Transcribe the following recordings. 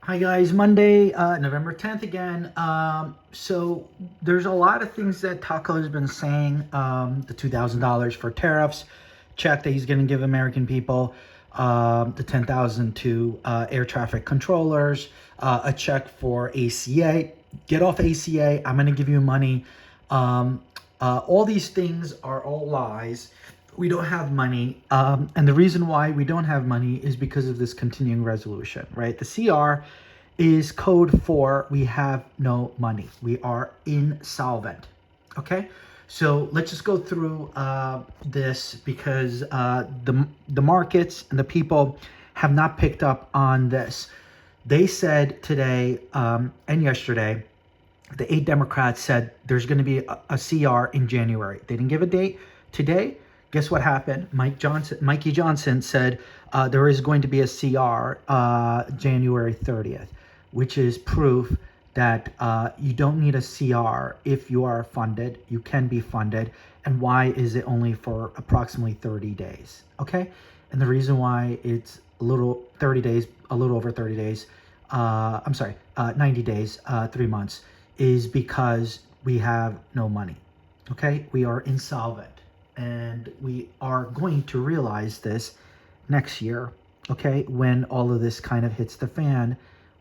Hi guys, Monday, November 10th again. So there's a lot of things that Taco has been saying. The $2,000 for tariffs, check that he's going to give American people, the 10,000 to air traffic controllers, a check for ACA. Get off ACA. I'm going to give you money. Um, all these things are all lies. We don't have money. And the reason why we don't have money is because of this continuing resolution, right? The CR is code for we have no money. We are insolvent. Okay? So let's just go through this because the markets and the people have not picked up on this. They said today and yesterday, the 8 Democrats said there's going to be a CR in January. They didn't give a date. Today, guess what happened? Mikey Johnson said there is going to be a CR January 30th, which is proof that you don't need a CR if you are funded. You can be funded. And why is it only for approximately 30 days? Okay? And the reason why it's a little 30 days, a little over 30 days, 90 days, 3 months, is because we have no money. Okay? We are insolvent. And we are going to realize this next year, okay, when all of this kind of hits the fan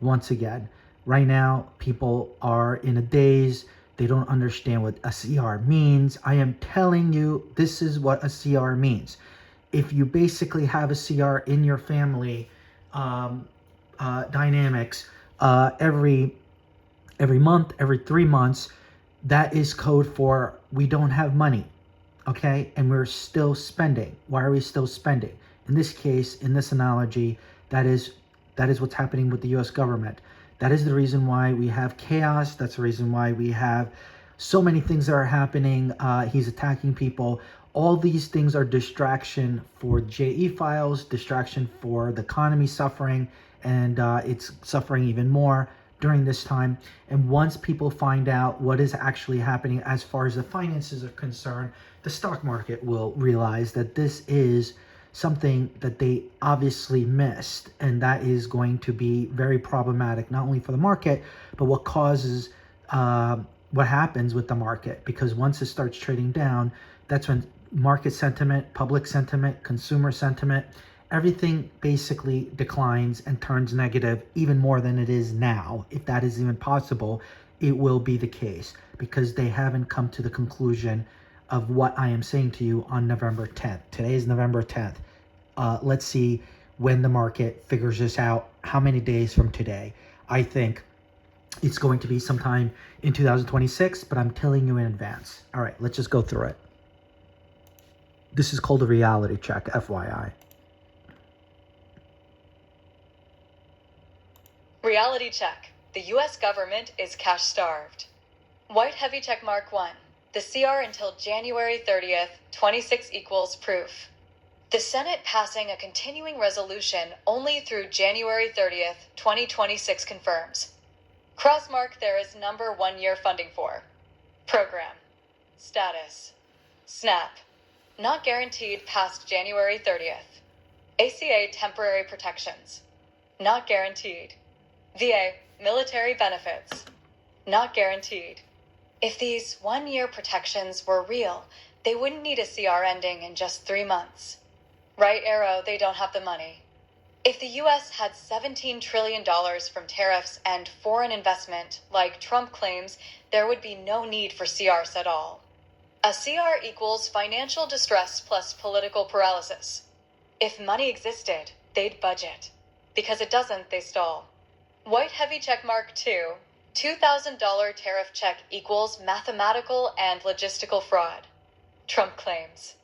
once again. Right now, people are in a daze. They don't understand what a CR means. I am telling you, this is what a CR means. If you basically have a CR in your family dynamics every month, every 3 months, that is code for we don't have money. Okay, and we're still spending. Why are we still spending? In this case, in this analogy, that is what's happening with the US government. That is the reason why we have chaos. That's the reason why we have so many things that are happening. He's attacking people. All these things are distraction for JE files, distraction for the economy suffering, and it's suffering even more during this time. And once people find out what is actually happening as far as the finances are concerned, the stock market will realize that this is something that they obviously missed, and that is going to be very problematic, not only for the market, but what causes what happens with the market. Because once it starts trading down, that's when market sentiment, public sentiment, consumer sentiment, everything basically declines and turns negative even more than it is now. If that is even possible, it will be the case because they haven't come to the conclusion of what I am saying to you on November 10th. Today is November 10th. Let's see when the market figures this out, how many days from today. I think it's going to be sometime in 2026, but I'm telling you in advance. All right, let's just go through it. This is called a reality check, FYI. Reality check. The U.S. government is cash starved. White heavy check mark 1. The CR until January 30th, 26 equals proof. The Senate passing a continuing resolution only through January 30th, 2026 confirms. Cross mark there is number 1 year funding for. Program. Status. SNAP. Not guaranteed past January 30th. ACA temporary protections. Not guaranteed. VA military benefits. Not guaranteed. If these 1 year protections were real, they wouldn't need a CR ending in just 3 months. Right arrow, they don't have the money. If the US had $17 trillion from tariffs and foreign investment, like Trump claims, there would be no need for CRs at all. A CR equals financial distress plus political paralysis. If money existed, they'd budget. Because it doesn't, they stall. White heavy check mark 2. $2,000 tariff check equals mathematical and logistical fraud. Trump claims.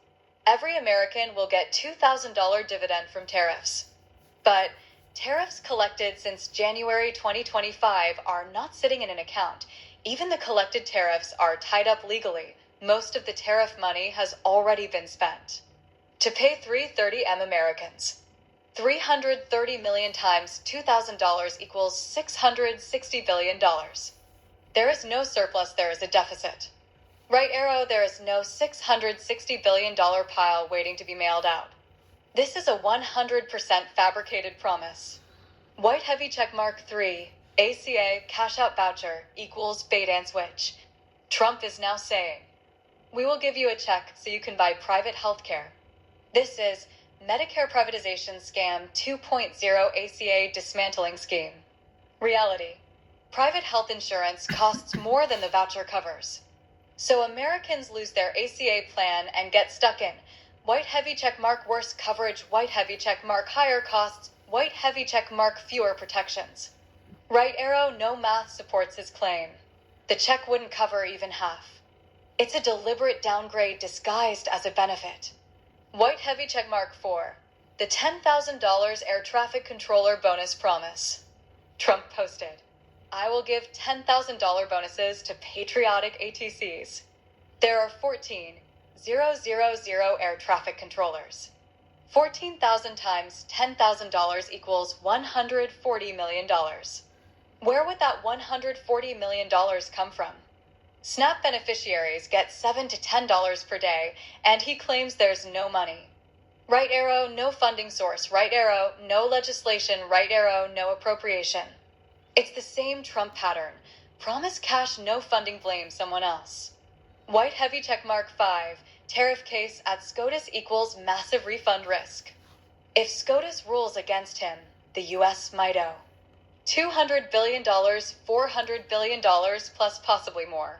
Every American will get $2,000 dividend from tariffs. But tariffs collected since January 2025 are not sitting in an account. Even the collected tariffs are tied up legally. Most of the tariff money has already been spent. To pay 330M Americans. 330 million times $2,000 equals $660 billion. There is no surplus, there is a deficit. Right arrow, there is no $660 billion pile waiting to be mailed out. This is a 100% fabricated promise. White heavy checkmark 3, ACA cash out voucher equals bait and switch. Trump is now saying, we will give you a check so you can buy private health care. This is Medicare privatization scam 2.0 ACA dismantling scheme. Reality. Private health insurance costs more than the voucher covers. So Americans lose their ACA plan and get stuck in white heavy checkmark worse coverage, white heavy checkmark higher costs, white heavy checkmark fewer protections. Right arrow no math supports his claim. The check wouldn't cover even half. It's a deliberate downgrade disguised as a benefit. White heavy checkmark 4, the $10,000 air traffic controller bonus promise. Trump posted, I will give $10,000 bonuses to patriotic ATCs. There are 14,000 air traffic controllers. 14,000 times $10,000 equals $140 million. Where would that $140 million come from? SNAP beneficiaries get $7 to $10 per day, and he claims there's no money. Right arrow, no funding source. Right arrow, no legislation. Right arrow, no appropriation. It's the same Trump pattern. Promise cash, no funding, blame someone else. White heavy checkmark 5, tariff case at SCOTUS equals massive refund risk. If SCOTUS rules against him, the U.S. might owe $200 billion, $400 billion plus possibly more.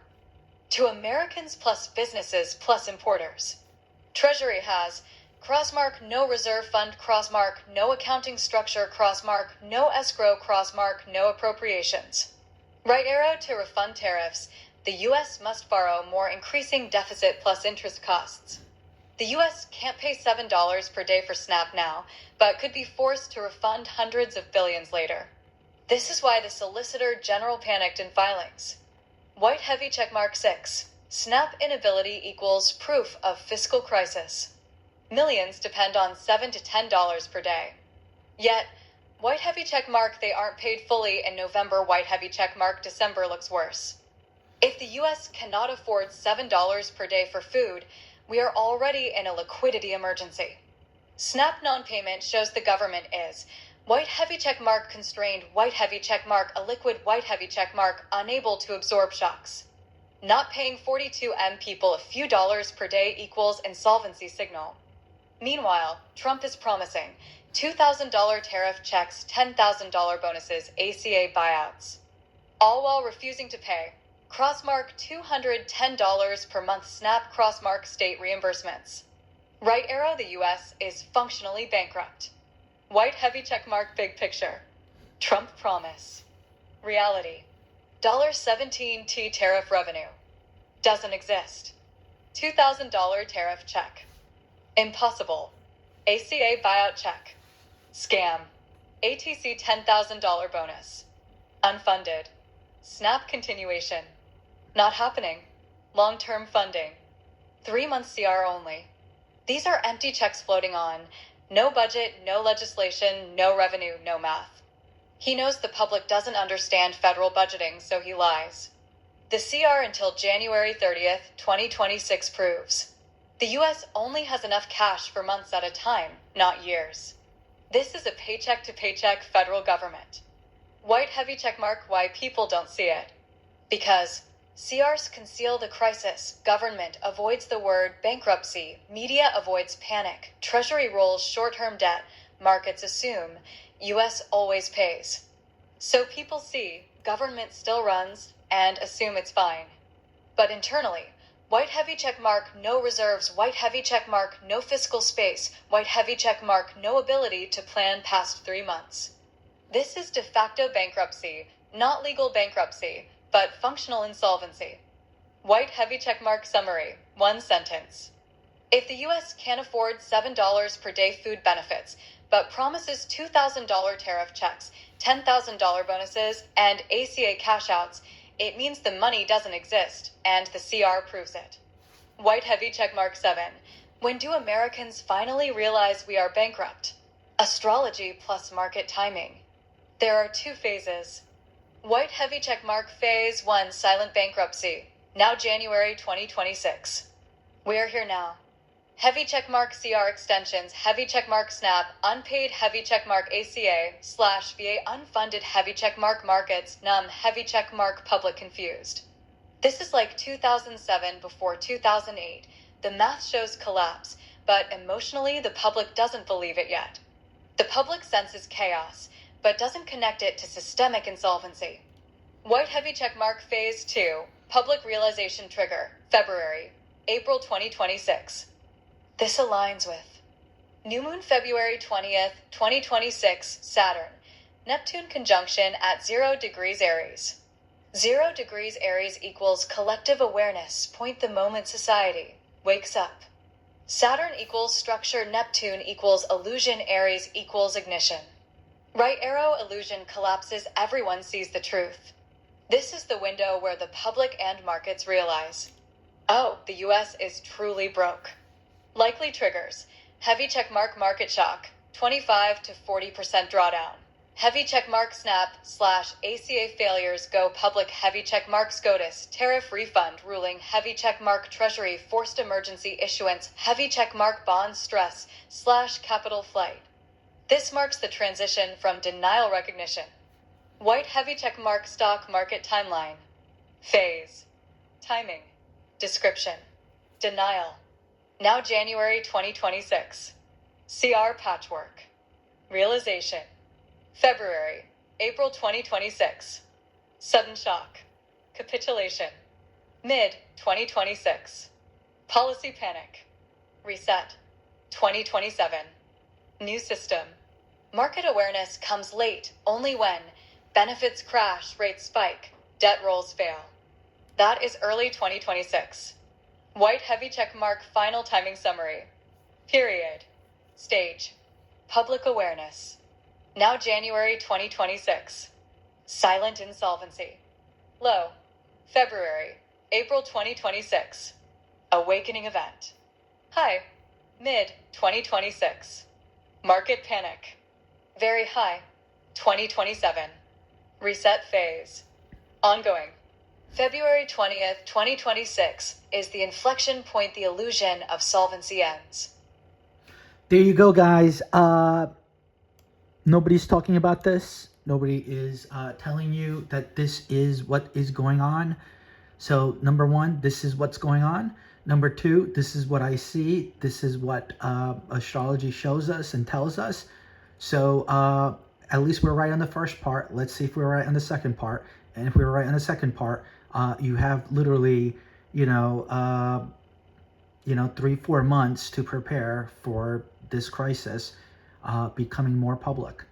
To Americans plus businesses plus importers. Treasury has crossmark no reserve fund, crossmark no accounting structure, crossmark no escrow, crossmark no appropriations. Right arrow to refund tariffs. The U.S. must borrow more, increasing deficit plus interest costs. The U.S. can't pay $7 per day for SNAP now, but could be forced to refund hundreds of billions later. This is why the Solicitor General panicked in filings. White heavy checkmark 6, SNAP inability equals proof of fiscal crisis. Millions depend on $7 to $10 per day. Yet, white heavy checkmark they aren't paid fully in November, white heavy checkmark December looks worse. If the U.S. cannot afford $7 per day for food, we are already in a liquidity emergency. SNAP non-payment shows the government is white heavy checkmark constrained, white heavy checkmark a liquid, white heavy checkmark unable to absorb shocks. Not paying 42M people a few dollars per day equals insolvency signal. Meanwhile, Trump is promising $2,000 tariff checks, $10,000 bonuses, ACA buyouts, all while refusing to pay crossmark $210 per month SNAP crossmark state reimbursements. Right arrow, the U.S. is functionally bankrupt. White heavy checkmark big picture. Trump promise. Reality. $17T tariff revenue. Doesn't exist. $2,000 tariff check. Impossible. ACA buyout check. Scam. ATC $10,000 bonus. Unfunded. SNAP continuation. Not happening. Long-term funding. 3-month CR only. These are empty checks floating on. No budget, no legislation, no revenue, no math. He knows the public doesn't understand federal budgeting, so he lies. The CR until January 30th, 2026 proves the U.S. only has enough cash for months at a time, not years. This is a paycheck-to-paycheck federal government. White heavy checkmark why people don't see it. Because CRs conceal the crisis, government avoids the word bankruptcy, media avoids panic, Treasury rolls short-term debt, markets assume, U.S. always pays. So people see government still runs and assume it's fine. But internally, white heavy checkmark no reserves, white heavy checkmark no fiscal space, white heavy checkmark no ability to plan past 3 months. This is de facto bankruptcy, not legal bankruptcy, but functional insolvency. White heavy checkmark summary, 1 sentence. If the U.S. can't afford $7 per day food benefits, but promises $2,000 tariff checks, $10,000 bonuses, and ACA cash outs, it means the money doesn't exist, and the CR proves it. White heavy checkmark 7. When do Americans finally realize we are bankrupt? Astrology plus market timing. There are 2 phases. White heavy checkmark phase 1 silent bankruptcy. Now January 2026. We are here now. Heavy checkmark CR extensions, heavy checkmark SNAP, unpaid heavy checkmark ACA/VA, unfunded heavy checkmark markets, num, heavy checkmark public confused. This is like 2007 before 2008. The math shows collapse, but emotionally the public doesn't believe it yet. The public senses chaos, but doesn't connect it to systemic insolvency. White heavy checkmark phase 2, public realization trigger, February, April 2026. This aligns with new moon February 20th, 2026, Saturn, Neptune conjunction at 0 degrees Aries. 0 degrees Aries equals collective awareness, point the moment society wakes up. Saturn equals structure, Neptune equals illusion, Aries equals ignition. Right arrow illusion collapses, everyone sees the truth. This is the window where the public and markets realize, oh, the US is truly broke. Likely triggers: heavy checkmark market shock, 25 to 40% drawdown. Heavy checkmark SNAP/ACA failures go public. Heavy checkmark SCOTUS tariff refund ruling. Heavy checkmark Treasury forced emergency issuance. Heavy checkmark bond stress/capital flight. This marks the transition from denial recognition. White heavy checkmark stock market timeline. Phase. Timing. Description. Denial. Now January 2026. CR patchwork. Realization. February, April 2026. Sudden shock. Capitulation. Mid 2026. Policy panic. Reset. 2027. New system. Market awareness comes late only when benefits crash, rates spike, debt rolls fail. That is early 2026. White heavy checkmark final timing summary. Period. Stage. Public awareness. Now January 2026. Silent insolvency. Low. February, April 2026. Awakening event. High. Mid 2026. Market panic. Very high. 2027. Reset phase. Ongoing. February 20th, 2026 is the inflection point. The illusion of solvency ends. There you go, guys. Nobody's talking about this. Nobody is telling you that this is what is going on. So number one, this is what's going on. Number two, this is what I see. This is what astrology shows us and tells us. So at least we're right on the first part. Let's see if we're right on the second part. And if we're right on the second part, you have literally, 3-4 months to prepare for this crisis becoming more public.